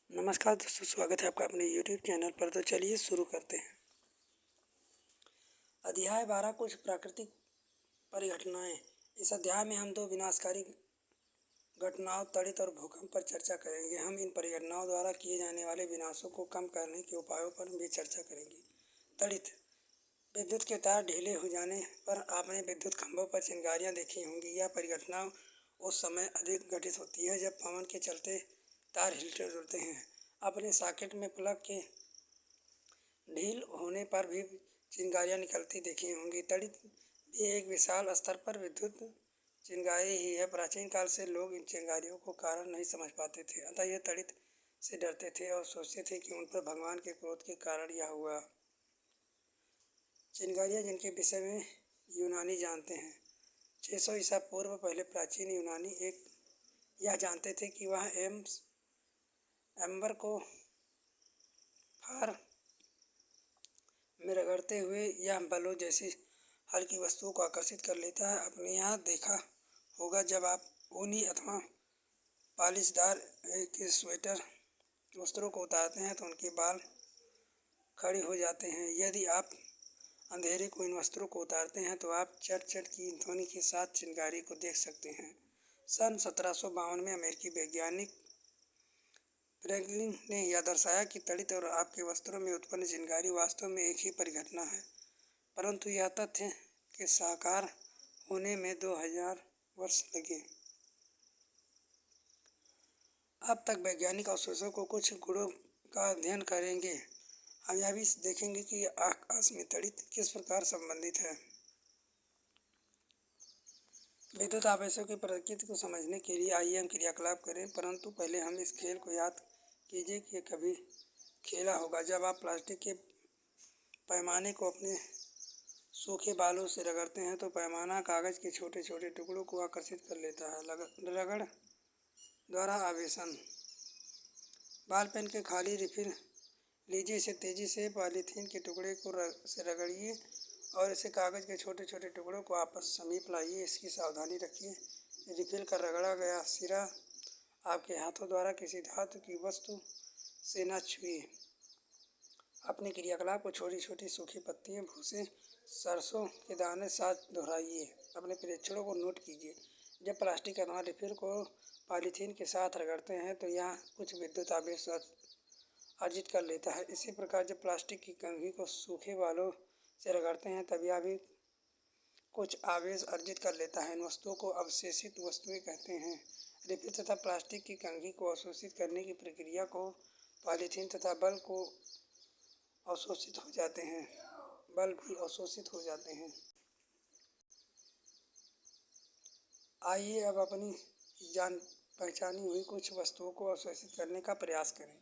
नमस्कार दोस्तों, स्वागत है आपका अपने YouTube चैनल पर। तो चलिए शुरू करते हैं। अध्याय 12 कुछ प्राकृतिक परिघटनाएं। इस अध्याय में हम दो विनाशकारी घटनाओं त्वरित और भूकंप पर चर्चा करेंगे। हम इन परिघटनाओं द्वारा किए जाने वाले विनाशों को कम करने के उपायों पर भी चर्चा करेंगे। त्वरित विद्युत के तार ढीले हो जाने पर आपने विद्युत खंभों पर चिंगारियां देखी होंगी। यह परिघटना उस समय अधिक घटित होती है जब पवन के चलते तार हिलते जुलते हैं। अपने सॉकेट में प्लग के ढील होने पर भी चिंगारियां निकलती देखी होंगी। त्वरित भी एक विशाल स्तर पर विद्युत चिंगारी ही है। प्राचीन काल से लोग इन चिंगारियों को कारण नहीं समझ पाते थे, अतः ये त्वरित से डरते थे और सोचते थे कि उन पर भगवान के क्रोध के कारण यह हुआ। चिंगारियां जिनके विषय में यूनानी जानते हैं। 600 ईसा पूर्व पहले प्राचीन यूनानी यह जानते थे कि वह एम्बर को फार में रगड़ते हुए यह बलों जैसी हल्की वस्तुओं को आकर्षित कर लेता है। अपने यहाँ देखा होगा जब आप ऊनी अथवा पॉलिशदार के स्वेटर वस्त्रों को उतारते हैं तो उनके बाल खड़े हो जाते हैं। यदि आप अंधेरे को इन वस्त्रों को उतारते हैं तो आप चट चट की ध्वनि के साथ चिंगारी को देख सकते हैं। सन 1752 में अमेरिकी वैज्ञानिक फ्रैंकलिन ने यह दर्शाया कि त्वरित और आपके वस्त्रों में उत्पन्न चिंगारी वास्तव में एक ही परिघटना है, परंतु यह तथ्य के साकार होने में 2000 वर्ष लगे। अब तक वैज्ञानिक अवशेषों को कुछ गुणों का अध्ययन करेंगे। हम यह भी देखेंगे कि आकाश में त्वरित किस प्रकार संबंधित है। विद्युत आवेशों की प्रकृति को समझने के लिए आइए हम क्रियाकलाप करें, परंतु पहले हम इस खेल को याद कीजिए कि कभी खेला होगा। जब आप प्लास्टिक के पैमाने को अपने सूखे बालों से रगड़ते हैं तो पैमाना कागज के छोटे छोटे टुकड़ों को आकर्षित कर लेता है। रगड़ द्वारा आवेशन। बाल पेन के खाली रिफिल लीजिए, इसे तेजी से पॉलीथीन के टुकड़े को से रगड़िए और इसे कागज के छोटे छोटे टुकड़ों को आपस समीप लाइए। इसकी सावधानी रखिए, रिफिल का रगड़ा गया सिरा आपके हाथों द्वारा किसी धातु की वस्तु से न छुए। अपने क्रियाकलाप को छोटी छोटी सूखी पत्तियों, भूसे, सरसों के दाने साथ दोहराइए। अपने प्रेक्षणों को नोट कीजिए। जब प्लास्टिक अथवा रिफिल को पॉलीथीन के साथ रगड़ते हैं तो यह कुछ विद्युत आवेश अर्जित कर लेता है। इसी प्रकार जब प्लास्टिक की कंघी को सूखे बालों से रगड़ते हैं तब यह भी कुछ आवेश अर्जित कर लेता है। इन वस्तुओं को अवशोषित वस्तुएं कहते हैं। रिफिल तथा प्लास्टिक की कंघी को अवशोषित करने की प्रक्रिया को पॉलीथीन तथा बल को अवशोषित हो जाते हैं। बल भी अवशोषित हो जाते हैं। आइए अब अपनी जान पहचानी हुई कुछ वस्तुओं को अवशोषित करने का प्रयास करें।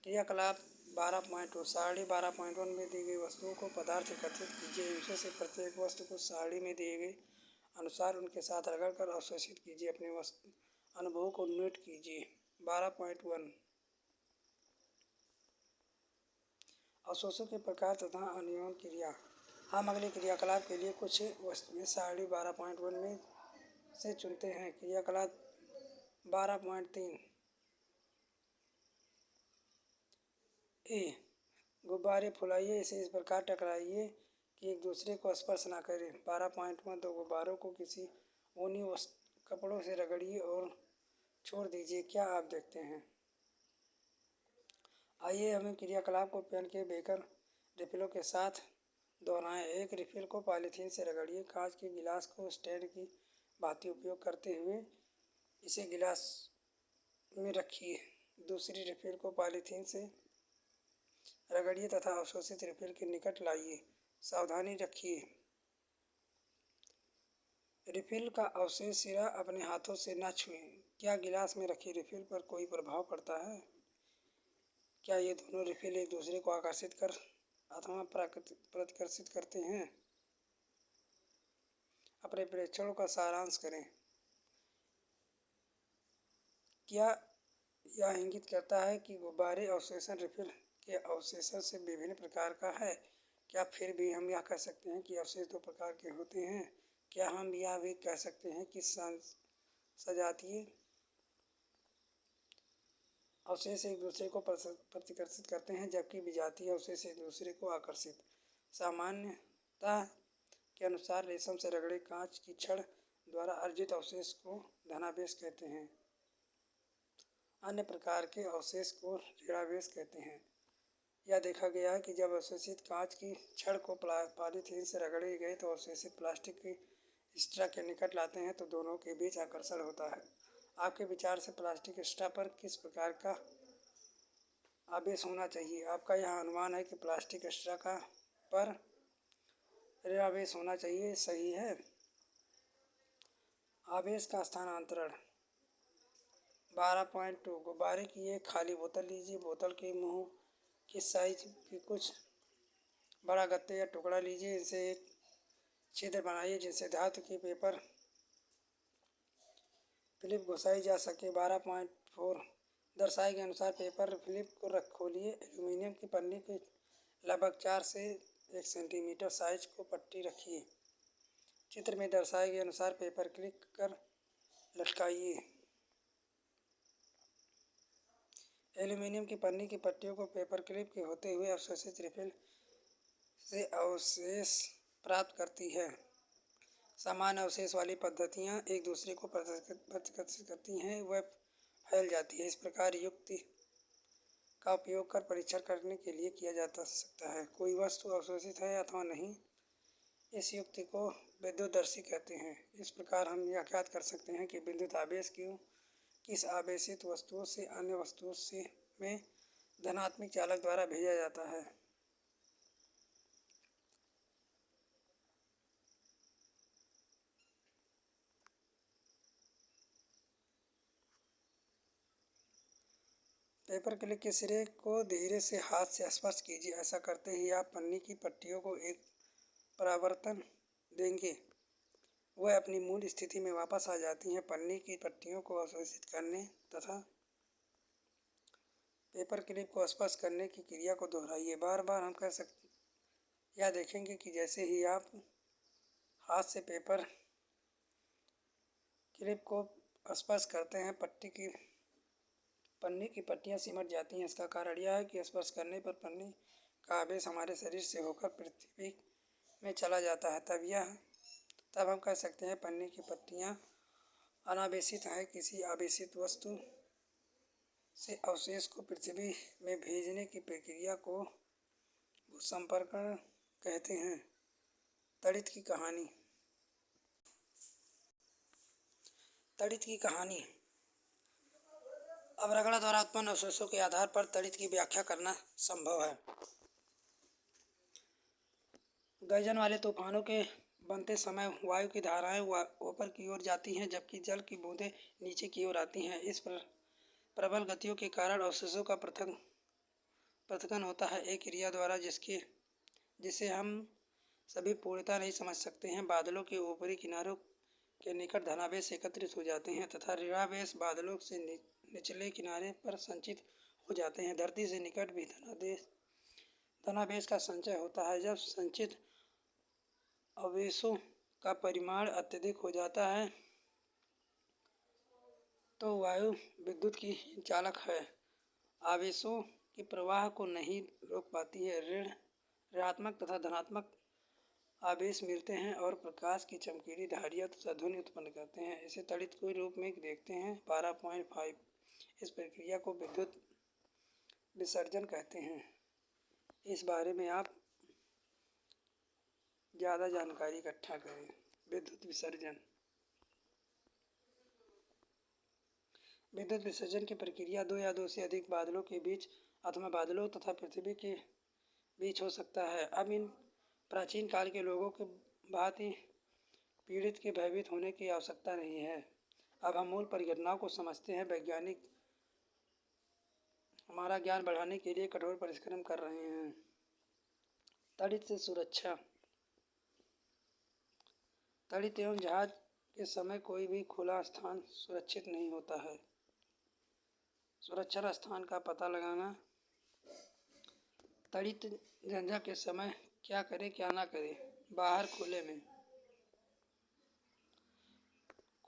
क्रियाकलाप 12.2 सारणी 12.1 में दी गई वस्तुओं को पदार्थ एकत्रित कीजिए। इनमें से प्रत्येक वस्तु को सारणी में दिए गए अनुसार उनके साथ रगड़कर अवशोषित कीजिए। अपने अनुभवों को नोट कीजिए। 12.1 अवशोषण के प्रकार तथा अनियमन क्रिया। हम अगले क्रियाकलाप के लिए कुछ वस्तुएं सारणी 12.1 में से चुनते हैं। क्रियाकलाप 12.3 ए गुब्बारे फुलाइए, इसे इस प्रकार टकराइए कि एक दूसरे को स्पर्श न करें। 12.1 दो गुब्बारों को किसी ऊनी कपड़ों से रगड़िए और छोड़ दीजिए। क्या आप देखते हैं? आइए हम क्रियाकलाप को पेन के बेकर रिफिलों के साथ दोहराएं। एक रिफिल को पॉलीथीन से रगड़िए। कांच के गिलास को स्टैंड की भांति उपयोग करते हुए इसे गिलास में रखिए। दूसरी रिफिल को पॉलीथीन से रगड़िए तथा अवशोषित रिफिल के निकट लाइए। सावधानी रखिए, रिफिल का अवशेष सिरा अपने हाथों से न छुएं। क्या गिलास में रखी रिफिल पर कोई प्रभाव पड़ता है? क्या ये दोनों रिफिल एक दूसरे को आकर्षित कर अथवा प्रतिकर्षित करते हैं? अपने प्रेक्षणों का सारांश करें। क्या यह इंगित करता है कि गुब्बारे अवशोषण रिफिल के अवशोषण से विभिन्न प्रकार का है? क्या फिर भी हम यह कह सकते हैं कि अवशेष दो प्रकार के होते हैं? क्या हम यह भी कह सकते हैं कि सजातीय अवशेष एक दूसरे को प्रतिकर्षित करते हैं, जबकि विजातीय अवशेष एक दूसरे को आकर्षित। सामान्यता के अनुसार रेशम से रगड़े कांच की छड़ द्वारा अर्जित अवशेष को धनावेश कहते हैं। अन्य प्रकार के अवशेष को ऋणावेश कहते हैं। यह देखा गया है कि जब अवशोषित कांच की छड़ को पॉलीथीन से रगड़े गए तो अवशोषित प्लास्टिक की स्ट्रा के निकट लाते हैं तो दोनों के बीच आकर्षण होता है। आपके विचार से प्लास्टिक स्ट्रा पर किस प्रकार का आवेश होना चाहिए? आपका यह अनुमान है कि प्लास्टिक स्ट्रा का पर ऋणावेश होना चाहिए। सही है। आवेश का स्थानांतरण 12.2 गुब्बारे की एक खाली बोतल लीजिए। बोतल के मुंह की साइज की कुछ बड़ा गत्ते या टुकड़ा लीजिए। इसे एक छिद्र बनाइए जिससे धातु की पेपर फिलिप घुसाई जा सके। 12.4 दर्शाए के अनुसार पेपर फिलिप को खोलिए। एल्यूमीनियम की पन्नी की लगभग 4 से 1 सेंटीमीटर साइज को पट्टी रखिए। चित्र में दर्शाए के अनुसार पेपर क्लिक कर लटकाइए। एल्यूमीनियम की पन्नी की पट्टियों को पेपर क्लिप के होते हुए अवशोषित रिफिल से अवशेष प्राप्त करती है। समान अवशेष वाली पद्धतियाँ एक दूसरे को प्रतिकर्षित करती हैं, वह फैल जाती है। इस प्रकार युक्ति का उपयोग कर परीक्षण करने के लिए किया जा सकता है कोई वस्तु अवशोषित है अथवा नहीं। इस युक्ति को विद्युतदर्शी कहते हैं। इस प्रकार हम यह ज्ञात कर सकते हैं कि विद्युत आवेश किस आवेशित वस्तुओं से अन्य वस्तुओं से में धनात्मक चालक द्वारा भेजा जाता है। पेपर क्लिप के सिरे को धीरे से हाथ से स्पर्श कीजिए। ऐसा करते ही आप पन्नी की पट्टियों को एक परावर्तन देंगे। वह अपनी मूल स्थिति में वापस आ जाती हैं। पन्नी की पट्टियों को अवशोषित करने तथा पेपर क्लिप को स्पर्श करने की क्रिया को दोहराइए। बार बार हम कर सकते यह देखेंगे कि जैसे ही आप हाथ से पेपर क्लिप को स्पर्श करते हैं पन्नी की पट्टियाँ सिमट जाती हैं। इसका कारण यह है कि स्पर्श करने पर पन्नी का आवेश हमारे शरीर से होकर पृथ्वी में चला जाता है। तब हम कह सकते हैं पन्नी की पट्टियाँ अनावेशित हैं। किसी आवेशित वस्तु से अवशेष को पृथ्वी में भेजने की प्रक्रिया को भूसंपर्कण कहते हैं। तड़ित की कहानी। तड़ित की कहानी। अब रगड़ा द्वारा उत्पन्न अवशेषों के आधार पर तड़ित की व्याख्या करना संभव है। गर्जन वाले तूफानों के बनते समय वायु की धाराएं ऊपर की ओर जाती हैं, जबकि जल की बूंदें नीचे की ओर आती हैं। इस प्रबल गतियों के कारण अवशेषों का पृथक्करण होता है, एक क्रिया द्वारा जिसे हम सभी पूर्णतः नहीं समझ सकते हैं। बादलों के ऊपरी किनारों के निकट धनावेश एकत्रित हो जाते हैं तथा ऋणावेश बादलों से निचले किनारे पर संचित हो जाते हैं। धरती से निकट भी धनावेश का संचय होता है। जब संचित आवेशों का परिमाण अत्यधिक हो जाता है तो वायु विद्युत की चालक है, आवेशों के प्रवाह को नहीं रोक पाती है। ऋणात्मक तथा धनात्मक आवेश मिलते हैं और प्रकाश की चमकीली धारियाँ तथा ध्वनि उत्पन्न करते हैं। इसे तड़ित के रूप में देखते हैं। 12.5 इस प्रक्रिया को विद्युत विसर्जन कहते हैं। इस बारे में आप ज़्यादा जानकारी इकट्ठा करें। विद्युत विसर्जन। विद्युत विसर्जन की प्रक्रिया दो या दो से अधिक बादलों के बीच अथवा बादलों तथा पृथ्वी के बीच हो सकता है। अब इन प्राचीन काल के लोगों के भांति पीड़ित के भयभीत होने की आवश्यकता नहीं है। अब हम मूल परिघटनाओं को समझते हैं। वैज्ञानिक हमारा ज्ञान बढ़ाने के लिए कठोर परिश्रम कर रहे हैं। तड़ित से सुरक्षा। तड़ित एवं जहाज के समय कोई भी खुला स्थान सुरक्षित नहीं होता है। सुरक्षित स्थान का पता लगाना। तड़ित झंझा के समय क्या करें क्या ना करें। बाहर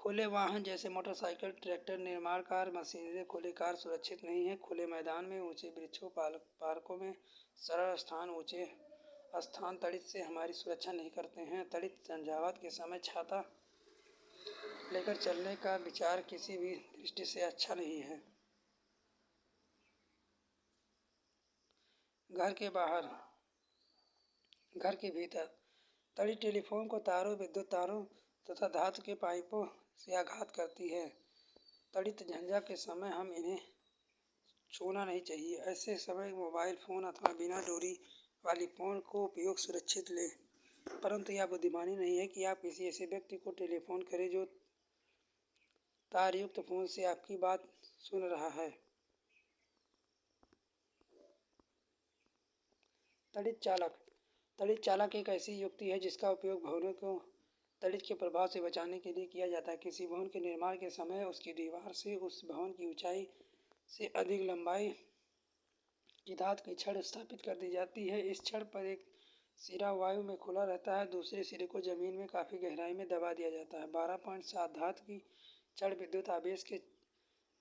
खुले वाहन जैसे मोटरसाइकिल, ट्रैक्टर, निर्माण कार्य मशीनरी, खुले कार सुरक्षित नहीं है। खुले मैदान में, ऊंचे वृक्षों, पार्कों में सरल स्थान, ऊंचे स्थान तड़ित से हमारी सुरक्षा नहीं करते हैं। तड़ित झंझावात के समय छाता लेकर चलने का विचार किसी भी दृष्टि से अच्छा नहीं है। घर के बाहर, घर के भीतर तड़ित टेलीफोन को तारों, विद्युत तारों तथा धातु के पाइपों से आघात करती है। तड़ित झंझा के समय हम इन्हें छूना नहीं चाहिए। ऐसे समय मोबाइल फ़ोन अथवा बिना डोरी वाली फ़ोन को उपयोग सुरक्षित लें, परंतु यह बुद्धिमानी नहीं है कि आप किसी ऐसे व्यक्ति को टेलीफोन करें जो तारयुक्त फ़ोन से आपकी बात सुन रहा है। तड़ित चालक एक ऐसी युक्ति है जिसका उपयोग भवनों को तड़ित के प्रभाव से बचाने के लिए किया जाता है। किसी भवन के निर्माण के समय उसकी दीवार से उस भवन की ऊंचाई से अधिक लंबाई की धातु की छड़ स्थापित कर दी जाती है। इस छड़ पर एक सिरा वायु में खुला रहता है, दूसरे सिरे को जमीन में काफ़ी गहराई में दबा दिया जाता है। 12.7 धातु की छड़ विद्युत आवेश के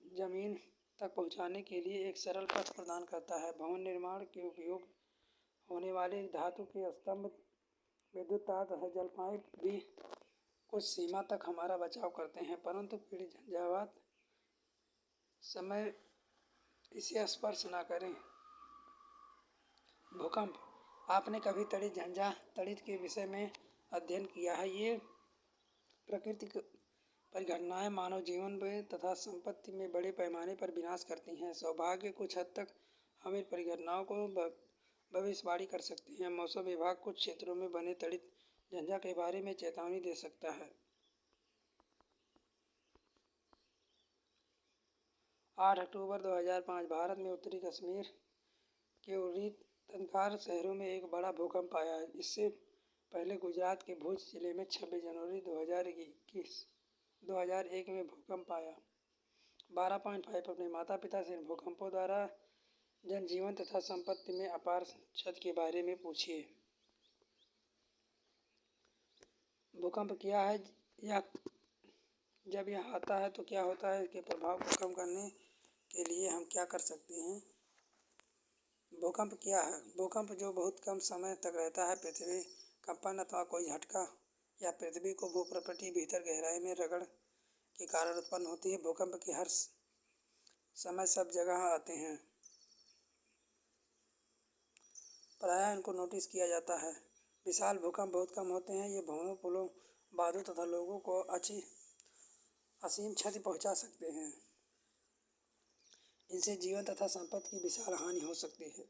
जमीन तक पहुंचाने के लिए एक सरल पथ प्रदान करता है। भवन निर्माण के उपयोग होने वाले धातु के स्तंभ, विद्युत तार तथा जल पाइप भी कुछ सीमा तक हमारा बचाव करते हैं, परंतु पीड़ित झंझावात समय इसे स्पर्श न करें। भूकंप, आपने कभी तड़ित के विषय में अध्ययन किया है? ये प्राकृतिक परिघटनाएं मानव जीवन में तथा संपत्ति में बड़े पैमाने पर विनाश करती हैं। सौभाग्य कुछ हद तक हम इन परिघटनाओं को भविष्यवाणी कर सकते हैं। मौसम विभाग कुछ क्षेत्रों में बने तड़ित झंझा के बारे में चेतावनी दे सकता है। 8 अक्टूबर 2005 भारत में उत्तरी कश्मीर के उरी तंकार शहरों में एक बड़ा भूकंप आया। इससे पहले गुजरात के भुज जिले में 26 जनवरी 2001 में भूकंप आया। 12.5 अपने माता पिता से भूकंपों द्वारा जनजीवन तथा संपत्ति में अपार क्षति के बारे में पूछिए। भूकंप क्या है, यह जब यह आता है तो क्या होता है, इसके प्रभाव को कम करने के लिए हम क्या कर सकते हैं? भूकंप क्या है? भूकंप जो बहुत कम समय तक रहता है, पृथ्वी कंपन अथवा कोई झटका या पृथ्वी को भूप्रपटी भीतर गहराई में रगड़ के कारण उत्पन्न होती है। भूकंप के हर समय सब जगह आते हैं, प्रायः इनको नोटिस किया जाता है। विशाल भूकंप बहुत कम होते हैं। ये भवनों, पुलों, बांधों तथा लोगों को असीम क्षति पहुंचा सकते हैं। इनसे जीवन तथा संपत्ति की विशाल हानि हो सकती है।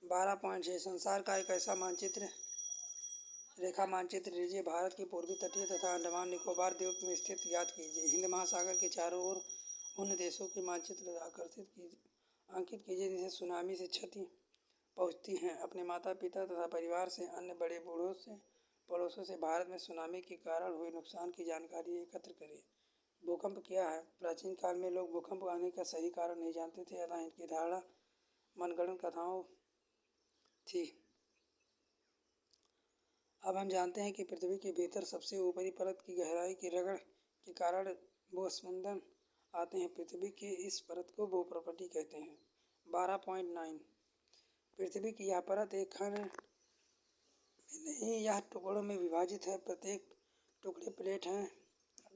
12.6 संसार का एक ऐसा मानचित्र, रेखा मानचित्र लीजिए। भारत की पूर्वी तटीय तथा अंडमान निकोबार द्वीप में स्थित याद कीजिए। हिंद महासागर के चारों ओर उन देशों के मानचित्र अंकित कीजिए जिसे सुनामी से क्षति पहुंचती है। अपने माता पिता तथा परिवार से अन्य बड़े पड़ोसों से भारत में सुनामी के कारण हुए नुकसान की जानकारी एकत्र करें। भूकंप क्या है? प्राचीन काल में लोग भूकंप आने का सही कारण नहीं जानते थे, अतः इनकी धारणा मनगढ़ंत कथाओं थी। अब हम जानते हैं कि पृथ्वी के भीतर सबसे ऊपरी परत की गहराई की रगड़ के कारण भूस्खलन आते हैं। पृथ्वी की इस परत को भूप्रपटी कहते हैं। 12.9 पृथ्वी की यह परत एक खंड में नहीं, यह टुकड़ों में विभाजित है। प्रत्येक टुकड़े प्लेट हैं।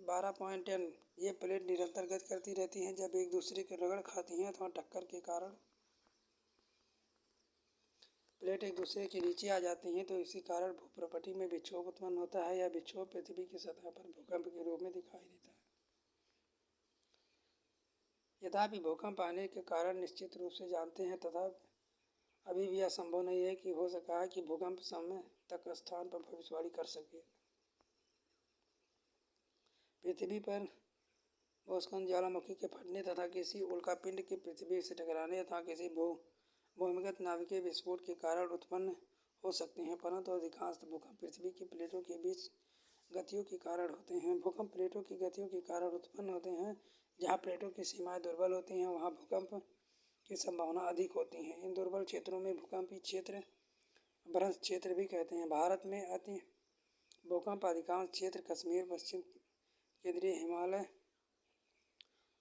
12.10 ये प्लेट निरंतर गति करती रहती हैं। जब एक दूसरे की रगड़ खाती हैं अथवा टक्कर के कारण प्लेट एक दूसरे के नीचे आ जाती हैं तो इसी कारण भूप्रपटी में विक्षोभ उत्पन्न होता है। यह विक्षोभ पृथ्वी की सतह पर भूकंप के रूप में दिखाई देता है। यद्यपि भूकंप आने के कारण निश्चित रूप से जानते हैं, तथा अभी भी यह संभव नहीं है कि हो सका है कि भूकंप समय तक स्थान पर भविष्यवाणी कर सके। पृथ्वी पर भूस्खलन ज्वालामुखी के फटने तथा किसी उल्कापिंड के पृथ्वी से टकराने अथवा किसी भूमिगत नाभिकीय विस्फोट के कारण उत्पन्न हो सकते हैं, परंतु अधिकांश भूकंप पृथ्वी की प्लेटों के बीच गतियों के कारण होते हैं। भूकंप प्लेटों की गतियों के कारण उत्पन्न होते हैं। जहाँ प्लेटों की सीमाएं दुर्बल होती हैं वहाँ भूकंप की संभावना अधिक होती है। इन दुर्बल क्षेत्रों में भूकंपीय क्षेत्र भ्रंश क्षेत्र भी कहते हैं। भारत में अति भूकंप अधिकांश क्षेत्र कश्मीर, पश्चिम केंद्रीय हिमालय,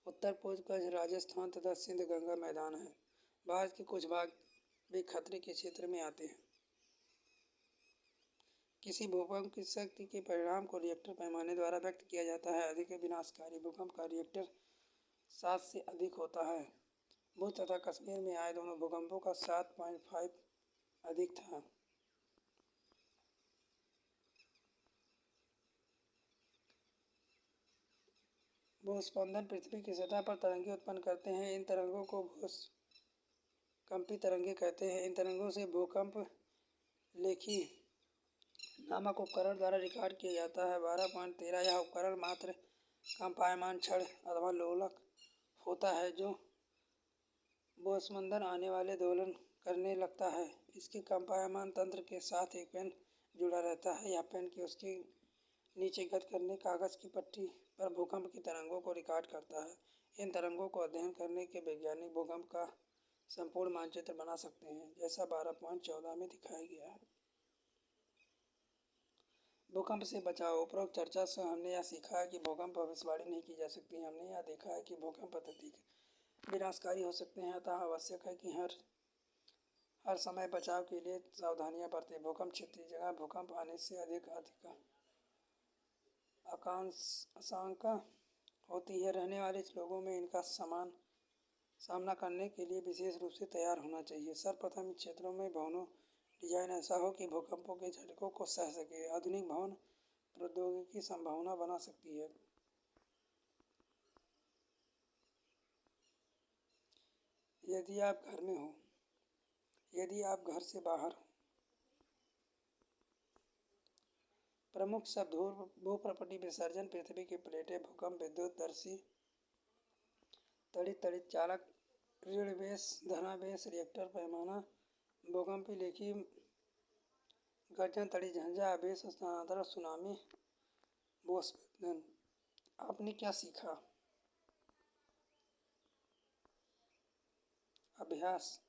उत्तर पूर्व कच्छ, राजस्थान तथा सिंध गंगा मैदान है। भारत के कुछ भाग भी खतरे के क्षेत्र में आते हैं। किसी भूकंप की शक्ति के परिणाम को रिएक्टर पैमाने द्वारा व्यक्त किया जाता है। अधिक विनाशकारी भूकंप का रिएक्टर 7 से अधिक होता है। भुज तथा कश्मीर में आए दोनों भूकंपों का 7.5 अधिक था। भूस्पंदन पृथ्वी की सतह पर तरंगें उत्पन्न करते हैं। इन तरंगों को भूकंपी तरंगें कहते हैं। इन तरंगों से भूकंप लेखी नामक उपकरण द्वारा रिकॉर्ड किया जाता है। 12.13 यह उपकरण मात्र कंपायमान क्षण अथवा लोलक होता है जो भूस्पंदन आने वाले दोलन करने लगता है। इसके कंपायमान तंत्र के साथ एक पेन जुड़ा रहता है। यह पेन की उसके नीचे गत करने कागज की पट्टी पर भूकंप की तरंगों को रिकॉर्ड करता है। इन तरंगों को अध्ययन करने के वैज्ञानिक भूकंप का संपूर्ण मानचित्र बना सकते हैं, जैसा 12.14 में दिखाया गया है। भूकंप से बचाव। उपरोक्त चर्चा से हमने यह सीखा है कि भूकंप भविष्यवाणी नहीं की जा सकती। हमने यह देखा है कि भूकंप अत्यधिक विनाशकारी हो सकते हैं, अतः आवश्यक है कि हर समय बचाव के लिए सावधानियां बरतें। भूकंप क्षेत्रीय जगह भूकंप आने से अधिक आशंका होती है। रहने वाले लोगों में इनका सामना करने के लिए विशेष रूप से तैयार होना चाहिए। सर्वप्रथम इन क्षेत्रों में भवनों डिजाइन ऐसा हो कि भूकंपों के झटकों को सह सके। आधुनिक भवन प्रौद्योगिकी संभावना बना सकती है। यदि आप घर में हो, यदि आप घर से बाहर हो। प्रमुख शब्द भूप्रपटी विसर्जन, पृथ्वी की प्लेटें, भूकंप, विद्युत दर्शी, तड़ित चालक, ऋणवेश, धनावेश, रिएक्टर पैमाना, भूकंपी लेखी, गर्जन, तड़ी झंझा, आवेश स्थानांतरण, सुनामी, भूस्खलन। आपने क्या सीखा? अभ्यास।